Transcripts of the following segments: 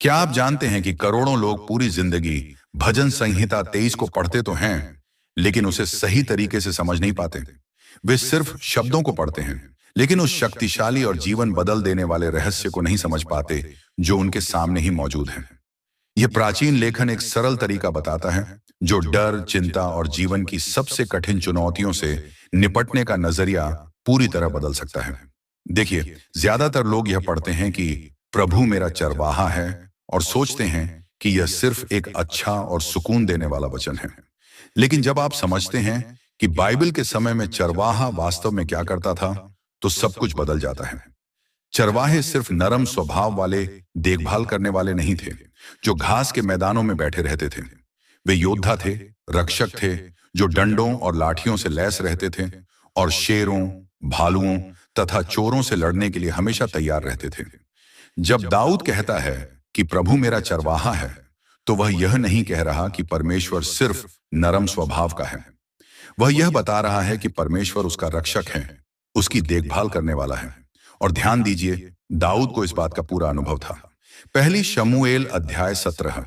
क्या आप जानते हैं कि करोड़ों लोग पूरी जिंदगी भजन संहिता 23 को पढ़ते तो हैं, लेकिन उसे सही तरीके से समझ नहीं पाते। वे सिर्फ शब्दों को पढ़ते हैं, लेकिन उस शक्तिशाली और जीवन बदल देने वाले रहस्य को नहीं समझ पाते जो उनके सामने ही मौजूद है। यह प्राचीन लेखन एक सरल तरीका बताता है जो डर, चिंता और जीवन की सबसे कठिन चुनौतियों से निपटने का नजरिया पूरी तरह बदल सकता है। देखिए, ज्यादातर लोग यह पढ़ते हैं कि प्रभु मेरा चरवाहा है और सोचते हैं कि यह सिर्फ एक अच्छा और सुकून देने वाला वचन है। लेकिन जब आप समझते हैं कि बाइबल के समय में चरवाहा वास्तव में क्या करता था, तो सब कुछ बदल जाता है। चरवाहे सिर्फ नरम स्वभाव वाले देखभाल करने वाले नहीं थे जो घास के मैदानों में बैठे रहते थे। वे योद्धा थे, रक्षक थे, जो डंडों और लाठियों से लैस रहते थे और शेरों, भालुओं तथा चोरों से लड़ने के लिए हमेशा तैयार रहते थे। जब दाऊद कहता है कि प्रभु मेरा चरवाहा है, तो वह यह नहीं कह रहा कि परमेश्वर सिर्फ नरम स्वभाव का है। वह यह बता रहा है कि परमेश्वर उसका रक्षक है, उसकी देखभाल करने वाला है। और ध्यान दीजिए, दाऊद को इस बात का पूरा अनुभव था। पहली शमूएल अध्याय 17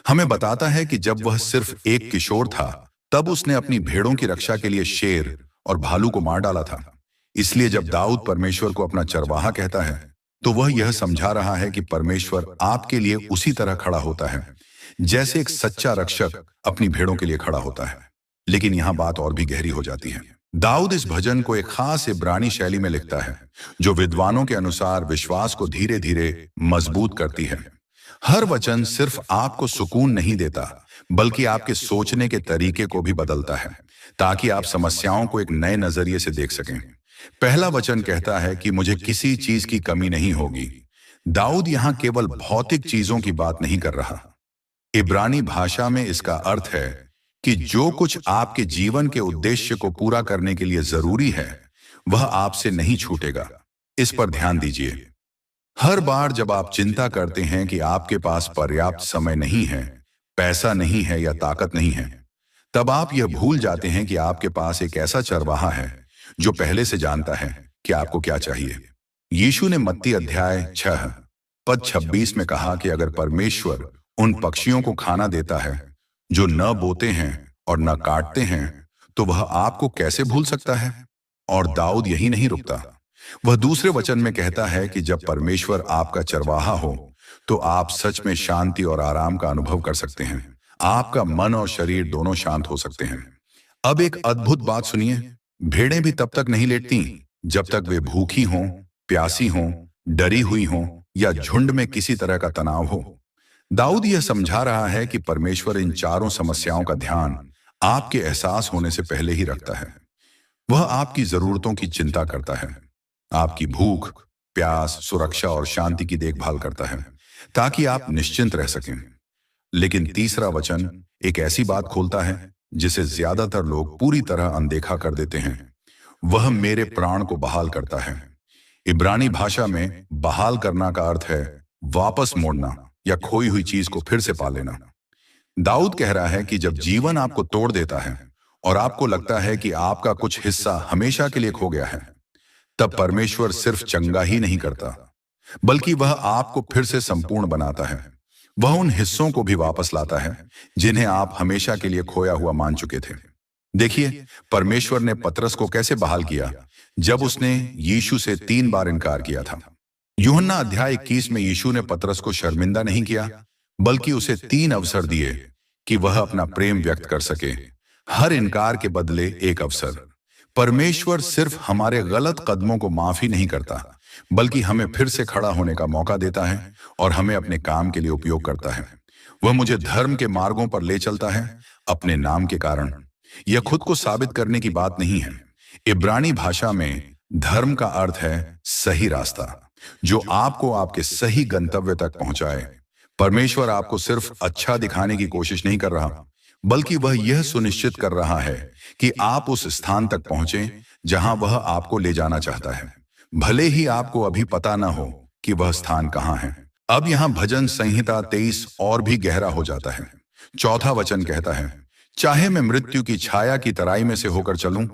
हमें बताता है कि जब वह सिर्फ एक किशोर था, तब उसने अपनी भेड़ों की रक्षा के लिए शेर और भालू को मार डाला था। इसलिए जब दाऊद परमेश्वर को अपना चरवाहा कहता है, तो वह यह समझा रहा है कि परमेश्वर आपके लिए उसी तरह खड़ा होता है जैसे एक सच्चा रक्षक अपनी भेड़ों के लिए खड़ा होता है। लेकिन यहां बात और भी गहरी हो जाती है। दाऊद इस भजन को एक खास इब्रानी शैली में लिखता है जो विद्वानों के अनुसार विश्वास को धीरे धीरे मजबूत करती है। हर वचन सिर्फ आपको सुकून नहीं देता, बल्कि आपके सोचने के तरीके को भी बदलता है, ताकि आप समस्याओं को एक नए नजरिए से देख सकें। पहला वचन कहता है कि मुझे किसी चीज की कमी नहीं होगी। दाऊद यहां केवल भौतिक चीजों की बात नहीं कर रहा। इब्रानी भाषा में इसका अर्थ है कि जो कुछ आपके जीवन के उद्देश्य को पूरा करने के लिए जरूरी है, वह आपसे नहीं छूटेगा। इस पर ध्यान दीजिए। हर बार जब आप चिंता करते हैं कि आपके पास पर्याप्त समय नहीं है, पैसा नहीं है या ताकत नहीं है, तब आप यह भूल जाते हैं कि आपके पास एक ऐसा चरवाहा है जो पहले से जानता है कि आपको क्या चाहिए। यीशु ने मत्ती अध्याय 6 पद 26 में कहा कि अगर परमेश्वर उन पक्षियों को खाना देता है जो न बोते हैं और न काटते हैं, तो वह आपको कैसे भूल सकता है। और दाऊद यही नहीं रुकता। वह दूसरे वचन में कहता है कि जब परमेश्वर आपका चरवाहा हो, तो आप सच में शांति और आराम का अनुभव कर सकते हैं। आपका मन और शरीर दोनों शांत हो सकते हैं। अब एक अद्भुत बात सुनिए। भेड़ें भी तब तक नहीं लेटती जब तक वे भूखी हों, प्यासी हों, डरी हुई हों या झुंड में किसी तरह का तनाव हो। दाऊद यह समझा रहा है कि परमेश्वर इन चारों समस्याओं का ध्यान आपके एहसास होने से पहले ही रखता है। वह आपकी जरूरतों की चिंता करता है, आपकी भूख, प्यास, सुरक्षा और शांति की देखभाल करता है, ताकि आप निश्चिंत रह सकें। लेकिन तीसरा वचन एक ऐसी बात खोलता है जिसे ज्यादातर लोग पूरी तरह अनदेखा कर देते हैं। वह मेरे प्राण को बहाल करता है। इब्रानी भाषा में बहाल करना का अर्थ है वापस मोड़ना या खोई हुई चीज को फिर से पा लेना। दाऊद कह रहा है कि जब जीवन आपको तोड़ देता है और आपको लगता है कि आपका कुछ हिस्सा हमेशा के लिए खो गया है, तब परमेश्वर सिर्फ चंगा ही नहीं करता, बल्कि वह आपको फिर से संपूर्ण बनाता है। वह उन हिस्सों को भी वापस लाता है जिन्हें आप हमेशा के लिए खोया हुआ मान चुके थे। देखिए, परमेश्वर ने पतरस को कैसे बहाल किया जब उसने यीशु से 3 बार इनकार किया था। यूहन्ना अध्याय 21 में यीशु ने पतरस को शर्मिंदा नहीं किया, बल्कि उसे 3 अवसर दिए कि वह अपना प्रेम व्यक्त कर सके। हर इनकार के बदले एक अवसर। परमेश्वर सिर्फ हमारे गलत कदमों को माफ ही नहीं करता, बल्कि हमें फिर से खड़ा होने का मौका देता है और हमें अपने काम के लिए उपयोग करता है। वह मुझे धर्म के मार्गों पर ले चलता है अपने नाम के कारण। यह खुद को साबित करने की बात नहीं है। इब्रानी भाषा में धर्म का अर्थ है सही रास्ता, जो आपको आपके सही गंतव्य तक पहुंचाए। परमेश्वर आपको सिर्फ अच्छा दिखाने की कोशिश नहीं कर रहा, बल्कि वह यह सुनिश्चित कर रहा है कि आप उस स्थान तक पहुंचे जहां वह आपको ले जाना चाहता है, भले ही आपको अभी पता ना हो कि वह स्थान कहां है। अब यहां भजन संहिता 23 और भी गहरा हो जाता है। चौथा वचन कहता है, चाहे मैं मृत्यु की छाया की तराई में से होकर चलूं।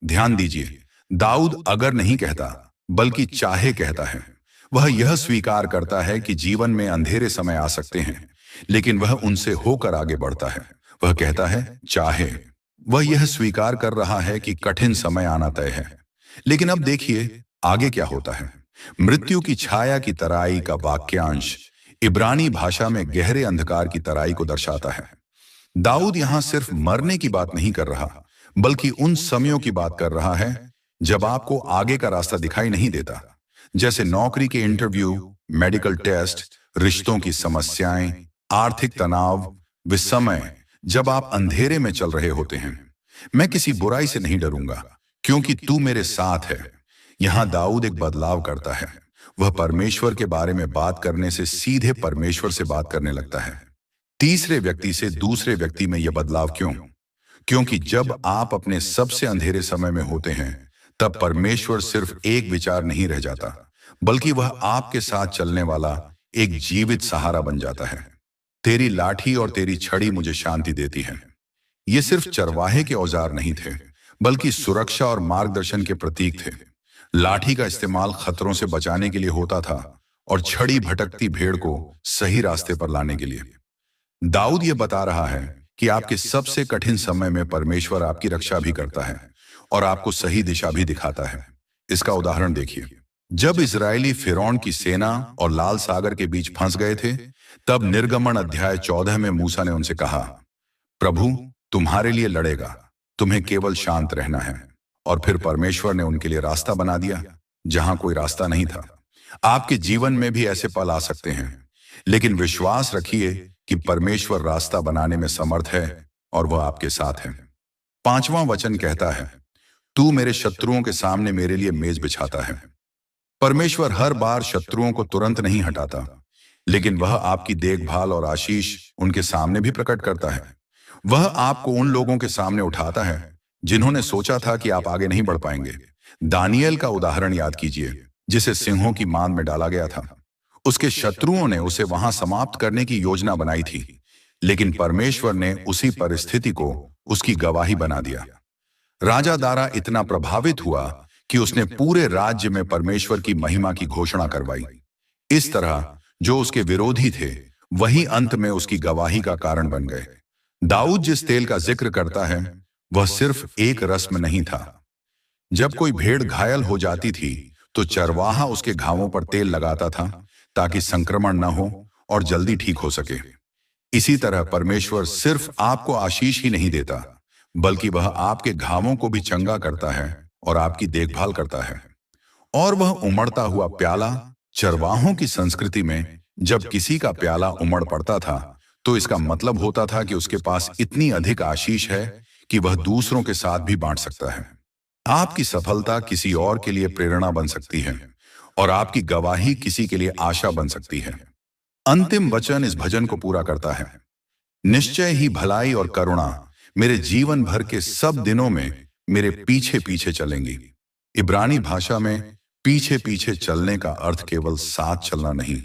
ध्यान दीजिए, दाऊद अगर नहीं कहता, बल्कि चाहे कहता है। वह यह स्वीकार करता है कि जीवन में अंधेरे समय आ सकते हैं, लेकिन वह उनसे होकर आगे बढ़ता है। वह कहता है, चाहे। वह यह स्वीकार कर रहा है कि कठिन समय आना तय है। लेकिन अब देखिए आगे क्या होता है। मृत्यु की छाया की तराई का वाक्यांश इब्रानी भाषा में गहरे अंधकार की तराई को दर्शाता है। दाऊद यहां सिर्फ मरने की बात नहीं कर रहा, बल्कि उन समयों की बात कर रहा है जब आपको आगे का रास्ता दिखाई नहीं देता, जैसे नौकरी के इंटरव्यू, मेडिकल टेस्ट, रिश्तों की समस्याएं, आर्थिक तनाव, वे समय जब आप अंधेरे में चल रहे होते हैं। मैं किसी बुराई से नहीं डरूंगा, क्योंकि तू मेरे साथ है। यहां दाऊद एक बदलाव करता है। वह परमेश्वर के बारे में बात करने से सीधे परमेश्वर से बात करने लगता है। तीसरे व्यक्ति से दूसरे व्यक्ति में यह बदलाव क्यों? क्योंकि जब आप अपने सबसे अंधेरे समय में होते हैं, तब परमेश्वर सिर्फ एक विचार नहीं रह जाता, बल्कि वह आपके साथ चलने वाला एक जीवित सहारा बन जाता है। तेरी लाठी और तेरी छड़ी मुझे शांति देती है। ये सिर्फ चरवाहे के औजार नहीं थे, बल्कि सुरक्षा और मार्गदर्शन के प्रतीक थे। लाठी का इस्तेमाल खतरों से बचाने के लिए होता था और छड़ी भटकती भेड़ को सही रास्ते पर लाने के लिए। दाऊद ये बता रहा है कि आपके सबसे कठिन समय में परमेश्वर आपकी रक्षा भी करता है और आपको सही दिशा भी दिखाता है। इसका उदाहरण देखिए। जब इजरायली फिरौन की सेना और लाल सागर के बीच फंस गए थे, तब निर्गमन अध्याय 14 में मूसा ने उनसे कहा, प्रभु तुम्हारे लिए लड़ेगा, तुम्हें केवल शांत रहना है। और फिर परमेश्वर ने उनके लिए रास्ता बना दिया जहां कोई रास्ता नहीं था। आपके जीवन में भी ऐसे पल आ सकते हैं, लेकिन विश्वास रखिए कि परमेश्वर रास्ता बनाने में समर्थ है और वह आपके साथ है। 5वां वचन कहता है, तू मेरे शत्रुओं के सामने मेरे लिए मेज बिछाता है। परमेश्वर हर बार शत्रुओं को तुरंत नहीं हटाता, लेकिन वह आपकी देखभाल और आशीष उनके सामने भी प्रकट करता है। वह आपको उन लोगों के सामने उठाता है जिन्होंने सोचा था कि आप आगे नहीं बढ़ पाएंगे। दानियल का उदाहरण याद कीजिए, जिसे सिंहों की मांद में डाला गया था। उसके शत्रुओं ने उसे वहां समाप्त करने की योजना बनाई थी, लेकिन परमेश्वर ने उसी परिस्थिति को उसकी गवाही बना दिया। राजा दारा इतना प्रभावित हुआ कि उसने पूरे राज्य में परमेश्वर की महिमा की घोषणा करवाई। इस तरह जो उसके विरोधी थे, वही अंत में उसकी गवाही का कारण बन गए। दाऊद जिस तेल का जिक्र करता है, वह सिर्फ एक रस्म नहीं था। जब कोई भेड़ घायल हो जाती थी, तो चरवाहा उसके घावों पर तेल लगाता था ताकि संक्रमण न हो और जल्दी ठीक हो सके। इसी तरह परमेश्वर सिर्फ आपको आशीष ही नहीं देता, बल्कि वह आपके घावों को भी चंगा करता है और आपकी देखभाल करता है। और वह उमड़ता हुआ प्याला, चरवाहों की संस्कृति में जब किसी का प्याला उमड़ पड़ता था, तो इसका मतलब होता था कि उसके पास इतनी अधिक आशीष है कि वह दूसरों के साथ भी बांट सकता है। आपकी सफलता किसी और के लिए प्रेरणा बन सकती है और आपकी गवाही किसी के लिए आशा बन सकती है। अंतिम वचन इस भजन को पूरा करता है, निश्चय ही भलाई और करुणा मेरे जीवन भर के सब दिनों में मेरे पीछे पीछे चलेंगी। इब्रानी भाषा में पीछे पीछे चलने का अर्थ केवल साथ चलना नहीं,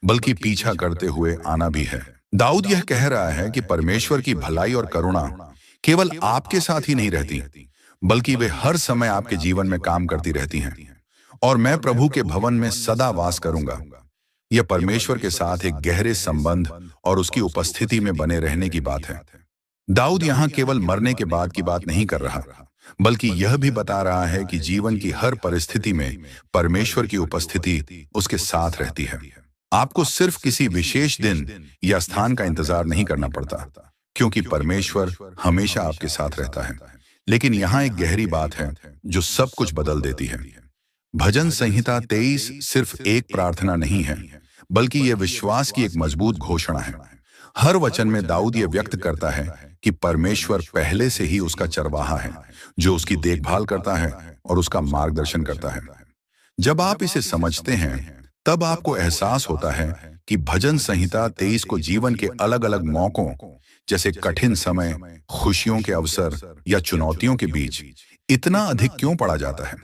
बल्कि पीछा करते हुए आना भी है। दाऊद यह कह रहा है कि परमेश्वर की भलाई और करुणा केवल आपके साथ ही नहीं रहती, बल्कि वे हर समय आपके जीवन में काम करती रहती हैं। और मैं प्रभु के भवन में सदा वास करूंगा। यह परमेश्वर के साथ एक गहरे संबंध और उसकी उपस्थिति में बने रहने की बात है। दाऊद यहां केवल मरने के बाद की बात नहीं कर रहा, बल्कि यह भी बता रहा है कि जीवन की हर परिस्थिति में परमेश्वर की उपस्थिति उसके साथ रहती है। आपको सिर्फ किसी विशेष दिन या स्थान का इंतजार नहीं करना पड़ता, क्योंकि परमेश्वर हमेशा आपके साथ रहता है। लेकिन यहाँ एक गहरी बात है जो सब कुछ बदल देती है। भजन संहिता 23 सिर्फ एक प्रार्थना नहीं है, बल्कि यह विश्वास की एक मजबूत घोषणा है। हर वचन में दाऊद यह व्यक्त करता है कि परमेश्वर पहले से ही उसका चरवाहा है, जो उसकी देखभाल करता है और उसका मार्गदर्शन करता है। जब आप इसे समझते हैं, तब आपको एहसास होता है कि भजन संहिता 23 को जीवन के अलग अलग मौकों, जैसे कठिन समय, खुशियों के अवसर या चुनौतियों के बीच इतना अधिक क्यों पढ़ा जाता है।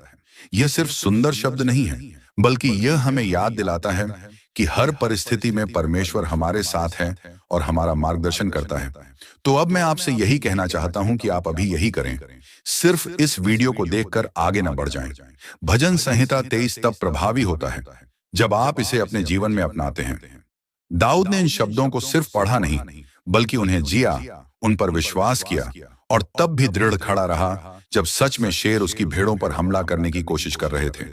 यह सिर्फ सुंदर शब्द नहीं है, बल्कि यह हमें याद दिलाता है कि हर परिस्थिति में परमेश्वर हमारे साथ है और हमारा मार्गदर्शन करता है। तो अब मैं आपसे यही कहना चाहता हूं कि आप अभी यही करें, सिर्फ इस वीडियो को देखकर आगे न बढ़ जाएं। भजन संहिता 23 तब प्रभावी होता है जब आप इसे अपने जीवन में अपनाते हैं। दाऊद ने इन शब्दों को सिर्फ पढ़ा नहीं, बल्कि उन्हें जिया, उन पर विश्वास किया और तब भी दृढ़ खड़ा रहा जब सच में शेर उसकी भेड़ों पर हमला करने की कोशिश कर रहे थे।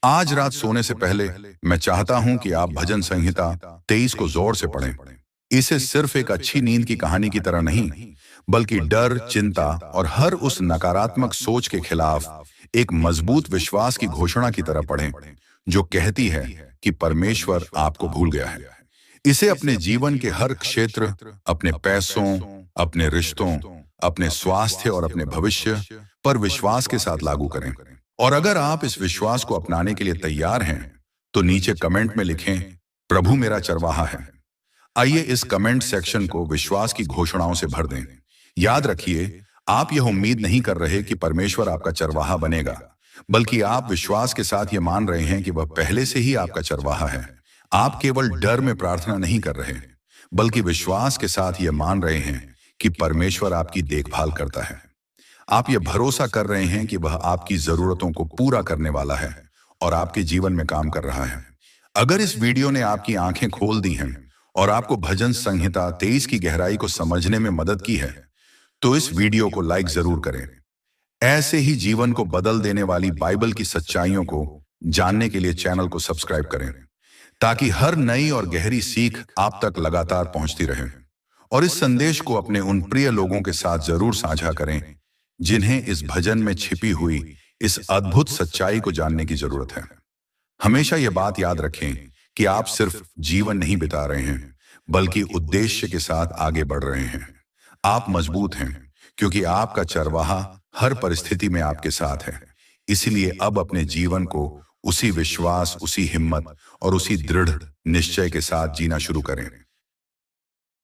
आज रात सोने से पहले मैं चाहता हूं कि आप भजन संहिता 23 को जोर से पढ़ें। इसे सिर्फ एक अच्छी नींद की कहानी की तरह नहीं, बल्कि डर, चिंता और हर उस नकारात्मक सोच के खिलाफ एक मजबूत विश्वास की घोषणा की तरह पढ़ें, जो कहती है कि परमेश्वर आपको भूल गया है। इसे अपने जीवन के हर क्षेत्र, अपने पैसों, अपने रिश्तों, अपने स्वास्थ्य और अपने भविष्य पर विश्वास के साथ लागू करें। और अगर आप इस विश्वास को अपनाने के लिए तैयार हैं, तो नीचे कमेंट में लिखें, प्रभु मेरा चरवाहा है। आइए इस कमेंट सेक्शन को विश्वास की घोषणाओं से भर दें। याद रखिए, आप यह उम्मीद नहीं कर रहे कि परमेश्वर आपका चरवाहा बनेगा, बल्कि आप विश्वास के साथ यह मान रहे हैं कि वह पहले से ही आपका चरवाहा है। आप केवल डर में प्रार्थना नहीं कर रहे, बल्कि विश्वास के साथ यह मान रहे हैं कि परमेश्वर आपकी देखभाल करता है। आप यह भरोसा कर रहे हैं कि वह आपकी जरूरतों को पूरा करने वाला है और आपके जीवन में काम कर रहा है। अगर इस वीडियो ने आपकी आंखें खोल दी हैं और आपको भजन संहिता 23 की गहराई को समझने में मदद की है, तो इस वीडियो को लाइक जरूर करें। ऐसे ही जीवन को बदल देने वाली बाइबल की सच्चाइयों को जानने के लिए चैनल को सब्सक्राइब करें, ताकि हर नई और गहरी सीख आप तक लगातार पहुंचती रहे। और इस संदेश को अपने उन प्रिय लोगों के साथ जरूर साझा करें, जिन्हें इस भजन में छिपी हुई इस अद्भुत सच्चाई को जानने की जरूरत है। हमेशा यह बात याद रखें कि आप सिर्फ जीवन नहीं बिता रहे हैं, बल्कि उद्देश्य के साथ आगे बढ़ रहे हैं। आप मजबूत हैं, क्योंकि आपका चरवाहा हर परिस्थिति में आपके साथ है। इसलिए अब अपने जीवन को उसी विश्वास, उसी हिम्मत और उसी दृढ़ निश्चय के साथ जीना शुरू करें।